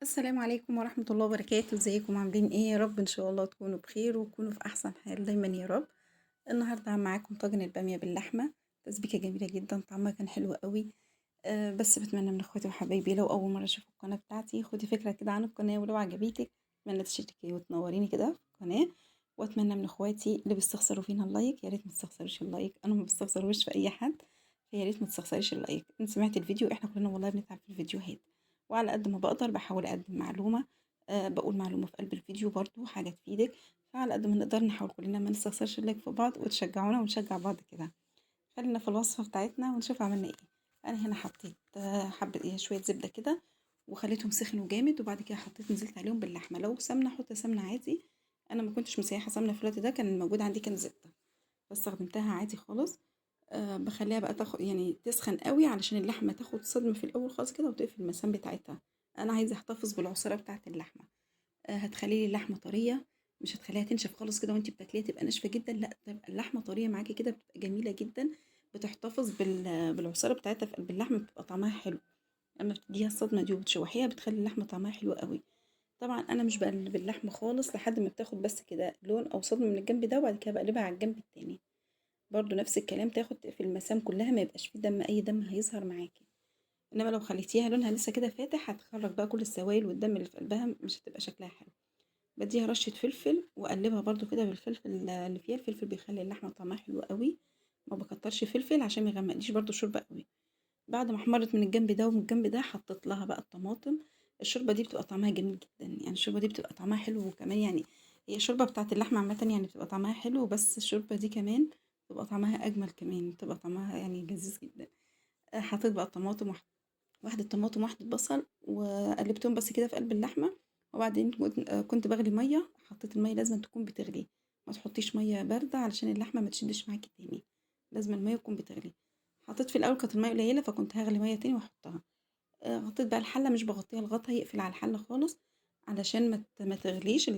السلام عليكم ورحمة الله وبركاته، ازيكم عاملين ايه؟ يا رب ان شاء الله تكونوا بخير وتكونوا في احسن حال دايما يا رب. النهارده معاكم طاجن البامية باللحمة. تسبيكة جميلة جدا، طعمها كان حلو قوي. بس بتمنى من اخواتي وحبايبي لو اول مرة تشوفوا القناة بتاعتي خدي فكرة كده عن القناة، ولو عجبتك اتمنى تشتركي وتنوريني كده في القناة. واتمنى من اخواتي اللي بيستخسروا فينا اللايك يا ريت ما تستخسروش اللايك، انا ما بستخسروش في اي حد، فيا ريت ما تستخسريش اللايك. انت سمعت الفيديو؟ احنا كلنا والله بنتعب في الفيديوهات، وعلى قد ما باقدر باحاول أقدّم معلومة، باقول معلومة في قلب الفيديو برضه حاجة تفيدِك، فعلى قد ما نقدر نحاول كلنا ما نستخسرش اللايك في بعض وتشجعونا ونشجع بعض كده. خلينا في الوصفة بتاعتنا ونشوف عملنا إيه. أنا هنا حطيت حبة شوية زبدة كده وخليتهم سخنوا جامد، وبعد كده نزلت عليهم باللحمة، لو سمنة حُطّي سمنة عادي، أنا ما كنتش مسيّحة سمنة في الوقت ده، كان الموجود عندي كان زبدة، فاستخدمتها عادي خالص. باخلّيها بقى يعني تسخن أوي علشان اللحمة تاخد صدمة في الأول خالص كده وتقفل المسام بتاعتها. أنا عايزة أحتفظ بالعصارة بتاعة اللحمة. هتخلّي لي اللحمة طرية، مش هتخلّيها تنشف خالص كده وأنتِ بتاكليها تبقى ناشفة جدًا، لأ تبقى اللحمة طرية معاكِ كده بتبقى جميلة جدًا، بتحتفظ بالعصارة بتاعتها في قلب اللحمة بتبقى طعمها حلو. أمّا بتدّيها الصدمة دي وبتشوحيها بتخلّي اللحمة طعمها حلو أوي. طبعًا أنا مش باقلّب اللحمة خالص لحد ما بتاخد بس كده لون أو صدمة من الجنب ده، وبعد كده باقلبها على الجنب التاني. برضه نفس الكلام تقفل المسام كلها، ما يبقاش في دم، أي دم هيظهر معاكِ. إنما لو خليتيها لونها لسه كده فاتح هتخرج بقى كل السوائل والدم اللي في قلبها، مش هتبقى شكلها حلو. باديها رشة فلفل وأقلبها برضه كده بالفلفل اللي فيها، الفلفل بيخلي اللحمة طعمها حلو أوي. ما باكترش فلفل عشان ما يغمقليش برضه الشوربة أوي. بعد ما احمرت من الجنب ده ومن الجنب ده حطيت لها بقى الطماطم. الشوربة دي بتبقى طعمها جميل جدا، يعني الشوربة دي بتبقى طعمها حلو، وكمان يعني هي الشوربة بتاعت اللحمة عامة يعني بتبقى طعمها حلو، بس الشوربة دي كمان بتبقى طعمها أجمل، كمان بتبقى طعمها يعني لذيذ جدا. حطيت بقى الطماطم واحدة طماطم واحدة بصل وقلبتهم بس كده في قلب اللحمة. وبعدين كنت بغلي مية، حطيت المية لازم تكون بتغلي، ما تحطيش مية باردة علشان اللحمة ما تشدش معاكي تاني، لازم المية تكون بتغلي. حطيت في الأول كانت المية قليلة فكنت هغلي مية تاني واحطها. غطيت بقى الحلة، مش باغطيها الغطا يقفل على الحلة خالص علشان ما تغليش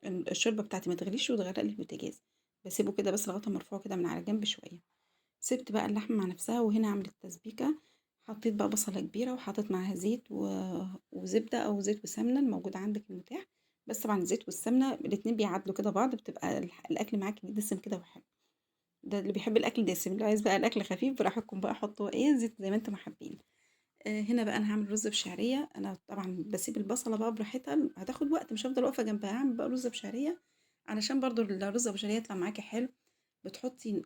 الشوربة بتاعتي، ما تغليش وتغرق لي البوتاجاز. باسيبه كده بس الغطا مرفوع كده من على جنب شوية. سِبت بقى اللحمة مع نفسها وهنا عملت تسبيكة. حطيت بقى بصلة كبيرة وحطيت معاها زيت وزبدة أو زيت وسمنة الموجود عندك المتاح، بس طبعًا الزيت والسمنة الاتنين بيعادلوا كده بعض، بتبقى الأكل معاكِ دسم كده وحلو. ده اللي بيحب الأكل دسم، اللي عايز بقى الأكل خفيف براحتكم بقى حطوا زيت زي ما أنتم حابين. هنا بقى أنا هاعمل رز بشعرية، أنا طبعًا باسيب البصلة بقى براحتها، هتاخد وقت مش هافضل واقفة جنبها، هاعمل بقى رز بشعرية علشان برضه الرز أبو شعرية يطلع معاكِ حلو. بتحطي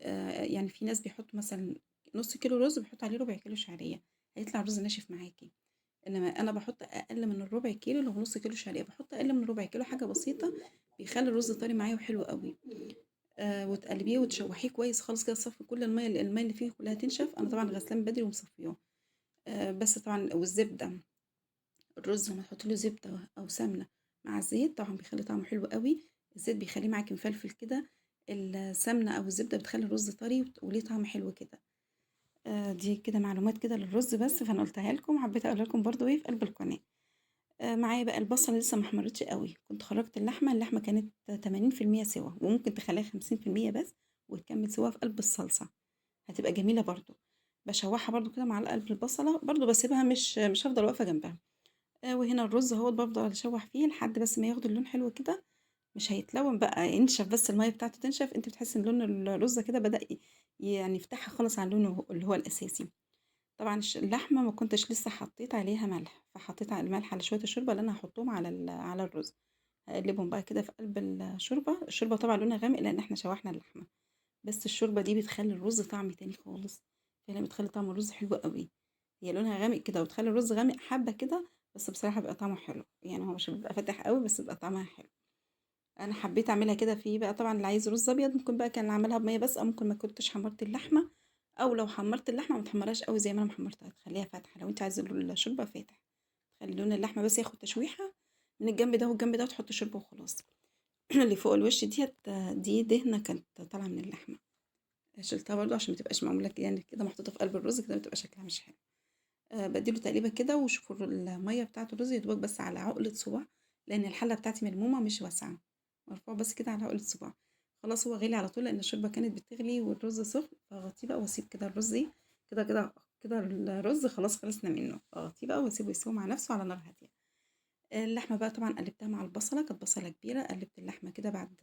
يعني في ناس بيحطوا مثلًا نُص كيلو رز بيحطوا عليه ربع كيلو شعرية، هيطلع الرز ناشف معاكِ. إنما أنا باحط أقل من الربع كيلو، لو نُص كيلو شعرية باحط أقل من ربع كيلو، حاجة بسيطة بيخلّي الرز طري معايا وحلو أوي. وتقلبيه وتشوحيه كويس خالص كده، تصفّي كل المَيّة اللي فيه كلها تنشف، أنا طبعًا غسلاه من بدري ومصفياه. بس طبعًا والزبدة، الرز لمّا تحطي له زبدة أو سمنة مع الزيت طبعًا بيخلّي طعمه حلو أوي. الزيت بيخلّيه معاكِ مفلفل كده، السمنة أو الزبدة بتخلّي الرز طري وليه طعم حلو كده. دي كده معلومات كده للرز بس، فأنا قُلتها لكم وحبيت أقولها لكم برضه في قلب القناة. معايا بقى البصلة لسه ما احمرتش أوي، كنت خرّجت اللحمة كانت 80% سِوَى، وممكن تخلّيها 50% بس وتكمّل سِوَى في قلب الصلصة، هتبقى جميلة برضه. باشوّحها برضه كده مع قلب البصلة، برضه باسيبها مش هافضل واقفة جنبها. وهنا الرز أهوّة بافضل أشوّح فيه لحد بس ما ياخد اللون حلو كده، مش هيتلوّن بقى، ينشف بس المَيّة بتاعته تنشف، أنتِ بتحسّي إن لون الرز كده بدأ يعني يفتحها خالص عن لونه اللي هو الأساسي. طبعًا اللحمة ما كنتش لسه حطيت عليها ملح، فحطيت على الملح على شوية الشوربة اللي أنا هاحطهم على الرز. هاقلبهم بقى كده في قلب الشوربة طبعًا لونها غامق لإن إحنا شوحنا اللحمة، بس الشوربة دي بتخلّي الرز طعم تاني خالص، فعلًا بتخلّي طعم الرز حلو أوي. هي لونها غامق كده وتخلّي الرز غامق حبّة كده، بس بصراحة بيبقى طعمه حلو، يعني هو مش بيبقى فاتح أوي بس بيبقى طعمها حلو. أنا حبيت أعملها كده، في بقى طبعًا اللي عايز رز أبيض ممكن بقى كان عملها بمَيّة بس، أو ممكن ما كنتش حمّرت اللحمة، أو لو حمّرت اللحمة ما تحمّرهاش أوي زي ما أنا محمّرتها، تخلّيها فاتحة لو أنتِ عايزة الشوربة فاتح، تخلّي لون اللحمة بس ياخد تشويحة من الجنب ده والجنب ده وتحطّي شوربة وخلاص. اللي فوق الوش دي دهنة كانت طالعة من اللحمة، شِلتها برضه عشان ما تبقاش معمولة يعني كده محطوطة في قلب الرز كده بتبقى شكلها مش حلو. بادّي له تقليبة كده وشوفوا المَيّة بتاعة الرز يا دوبك بس على عُقلة صُباع، لإن الحلة بتاعتي ملمومة مش واسعة، مرفوع بس كده على عُقلة صُباع. خلاص هو غِلي على طول لإن الشوربة كانت بتغلي والرز سُخن، فاغطّيه بقى واسيب كده الرز كده الرز خلاص خلصنا منه، أغطّيه بقى واسيبه يستوي مع نَفْسه على نار هادية. اللحمة بقى طبعًا قلّبتها مع البصلة، كانت بصلة كبيرة، قلّبت اللحمة كده بعد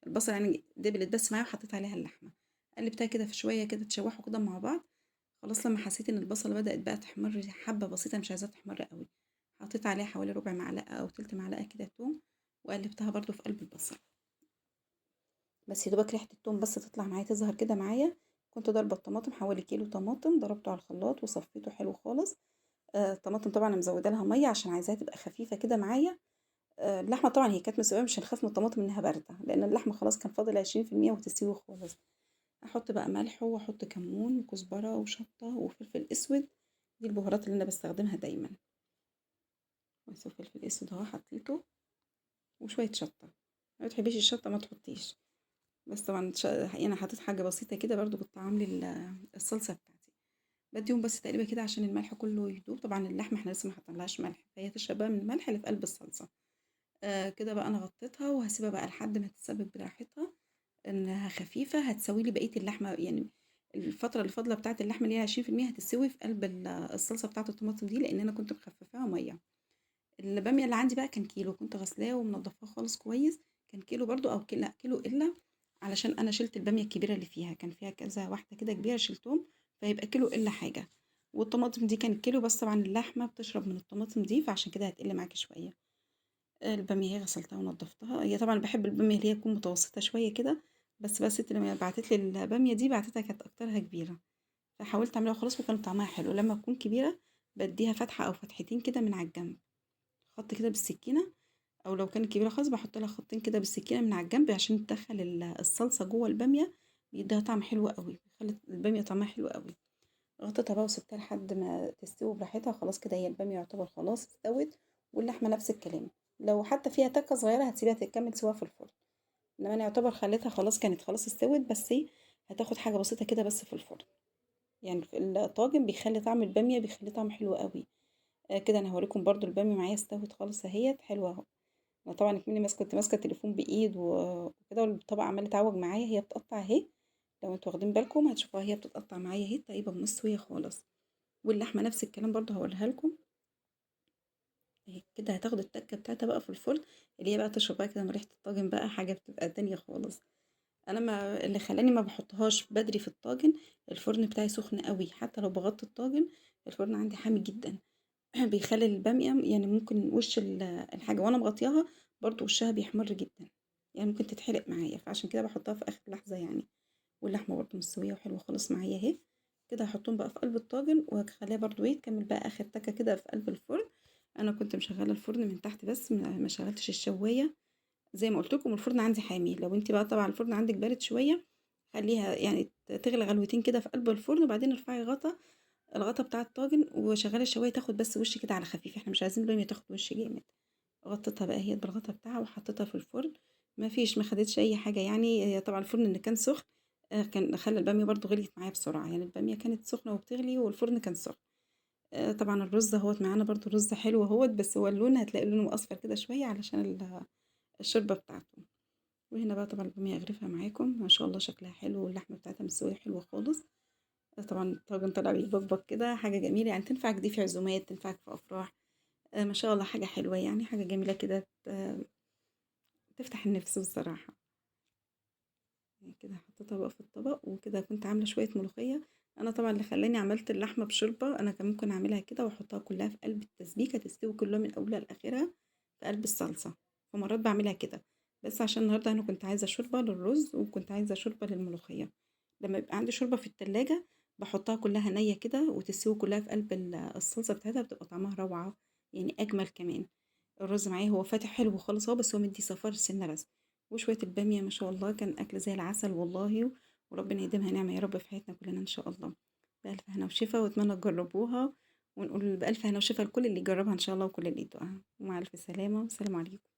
البصلة يعني دبلت بس معايا وحطيت عليها اللحمة، قلّبتها كده في شوية كده تشوّحوا كده مع بعض، خلاص لمّا حسيت إن البصلة بدأت بقى تحمر حبّة بسيطة مش عايزاها تحمر أوي، حطيت عليها حوالي ربع معلقة أو تِلت معلقة كده توم، وقلّبتها برضه في قلب البصل، بس يا دوبك ريحة التوم بس تطلع معايا تظهر كده معايا، كنت ضاربة الطماطم حوالي كيلو طماطم ضربته على الخلاط وصفيته حلو خالص، الطماطم طبعًا أنا مزوّدة لها مَيّة عشان عايزاها تبقى خفيفة كده معايا، اللحمة طبعًا هي كانت مسوية مش هنخاف من الطماطم إنها باردة، لإن اللحمة خلاص كان فاضل 20% وتستوي خالص، أحط بقى ملح وأحط كمون وكزبرة وشطة وفلفل أسود، دي البهارات اللي أنا باستخدمها دايمًا، بس وفلفل أسود أهو حطيته وشوية شطة، ما بتحبيش الشطة ما تحطيش، بس طبعًا يعني أنا حطيت حاجة بسيطة كده برضه بالطعم الصلصة بتاعتي، بادّيهم بس تقليبة كده عشان الملح كله يدوب، طبعًا اللحمة إحنا لسه ما حطينالهاش ملح، فهي تشرب بقى من الملح اللي في قلب الصلصة، كده بقى أنا غطيتها وهاسيبها بقى لحد ما تتسبك براحتها. إنها خفيفة هتسوي لي بقية اللحمة يعني الفترة اللي فاضلة بتاعة اللحمة اللي هي 20% هتستوي في قلب الصلصة بتاعة الطماطم دي لأن أنا كنت مخففاها مية. البامية اللي عندي بقى كان كيلو كنت غسلاه ومنضفاه خالص كويس، كان كيلو برضو أو لا كيلو إلا، علشان أنا شلت البامية الكبيرة اللي فيها كان فيها كذا واحدة كده كبيرة شلتهم، فيبقى كيلو إلا حاجة. والطماطم دي كانت كيلو بس طبعا اللحمة بتشرب من الطماطم دي فعشان كده هتقل معاكي شوية. البامية هي غسلتها ونضفتها، هي طبعًا باحب البامية اللي هي تكون متوسطة شوية كده، بس بقى الست لمّا بعتت لي البامية دي بعتتها كانت أكترها كبيرة، فحاولت أعملها وخلاص وكان طعمها حلو، لمّا تكون كبيرة بادّيها فتحة أو فتحتين كده من على الجنب، خَط كده بالسكينة، أو لو كانت كبيرة خالص باحط لها خطين كده بالسكينة من على الجنب عشان تدخّل الصلصة جوّه البامية، بيدّيها طعم حلو أوي، بيخلّي البامية طعمها حلو أوي. غطيتها بقى وسبتها لحد ما تستوي براحتها وخلاص كده هي البامية يعتبر خلاص استوت، واللحمة نفس الكلام، لو حتى فيها تكة صغيرة هتسيبها تكمل سوا في الفرن، انما انا يعتبر خليتها خلاص كانت خلاص استوت بس ايه هتاخد حاجة بسيطة كده بس في الفرن، يعني في الطاجن بيخلي طعم البامية بيخليه طعم حلو قوي. كده انا هوريكم برضو البامية معايا استوت خالص اهيت حلوة اهو. انا طبعا كمني ماسكة كنت ماسكة التليفون بايد وكده والطبق عمال يتعوج معايا هي بتقطع اهي، لو انتوا واخدين بالكم هتشوفوها هي بتتقطع معايا اهي تقريبا مستوية خالص. واللحمة نفس الكلام برضه هاوريها لكم، أهي كده هتاخد التكة بتاعتها بقى في الفرن، اللي هي بقى تشرب بقى كده من ريحة الطاجن بقى حاجة بتبقى تانية خالص. أنا ما اللي خلاني ما باحطهاش بدري في الطاجن، الفرن بتاعي سخن أوي، حتى لو باغطي الطاجن الفرن عندي حامي جدًا، بيخلي البامية يعني ممكن وش الحاجة وأنا مغطياها برضه وشها بيحمر جدًا، يعني ممكن تتحرق معايا، فعشان كده باحطها في آخر لحظة يعني. واللحمة برضه مستوية وحلوة خالص معايا اهي، كده هحطهم بقى في قلب الطاجن وهخليها برضه ايه تكمل بقى اخر تكة كده في قلب الفرن. انا كنت مشغلة الفرن من تحت بس ما شغلتش الشواية، زي ما قلت لكم الفرن عندي حامي، لو انت بقى طبعا الفرن عندك بارد شوية خليها يعني تغلي غلوتين كده في قلب الفرن وبعدين ارفعي الغطا بتاع الطاجن وشغلي الشواية تاخد بس وش كده على خفيف، احنا مش عايزين البامية تاخد وش جامد. غطيتها بقى هي بالغطا بتاعها وحطيتها في الفرن، ما فيش ما خدتش اي حاجه يعني، هي طبعا الفرن اللي كان سخن كان خلى الباميه برضو غليت معايا بسرعه، يعني الباميه كانت سخنه وبتغلي والفرن كان سخن. طبعا الرز اهوت معانا برضو رز حلو اهوت، بس هو اللون هتلاقي لونه اصفر كده شويه علشان الشوربه بتاعته. وهنا بقى طبعا الباميه اغرفها معاكم ما شاء الله شكلها حلو واللحمه بتاعتها مستويه حلوه خالص. طبعا الطاجن طلع بيبقبق كده حاجه جميله يعني تنفعك دي في عزومات تنفعك في افراح. ما شاء الله حاجه حلوه يعني حاجه جميله كده تفتح النفس بصراحة. يعني كده حطيتها بقى في الطبق وكده كنت عاملة شوية ملوخية، أنا طبعا اللي خلاني عملت اللحمة بشوربة أنا كان ممكن أعملها كده وأحطها كلها في قلب التسبيكة تستوي كلها من أولها لآخرها في قلب الصلصة، فمرات بعملها كده، بس عشان النهاردة أنا كنت عايزة شوربة للرز وكنت عايزة شوربة للملوخية، لما يبقى عندي شوربة في التلاجة بحطها كلها نية كده وتستوي كلها في قلب الصلصة بتاعتها بتبقى طعمها روعة، يعني أجمل كمان. الرز معايا هو فاتح حلو خالص اهو بس هو مدي صفار سنة بس، وشوية البامية ما شاء الله كان أكل زي العسل والله، وربنا يديمها نعمة يا رب في حياتنا كلنا إن شاء الله. بألف هنا وشفا وأتمنى تجربوها، ونقول بألف هنا وشفا لكل اللي يجربها إن شاء الله وكل اللي يدوقها، ومع ألف سلامة والسلام عليكم.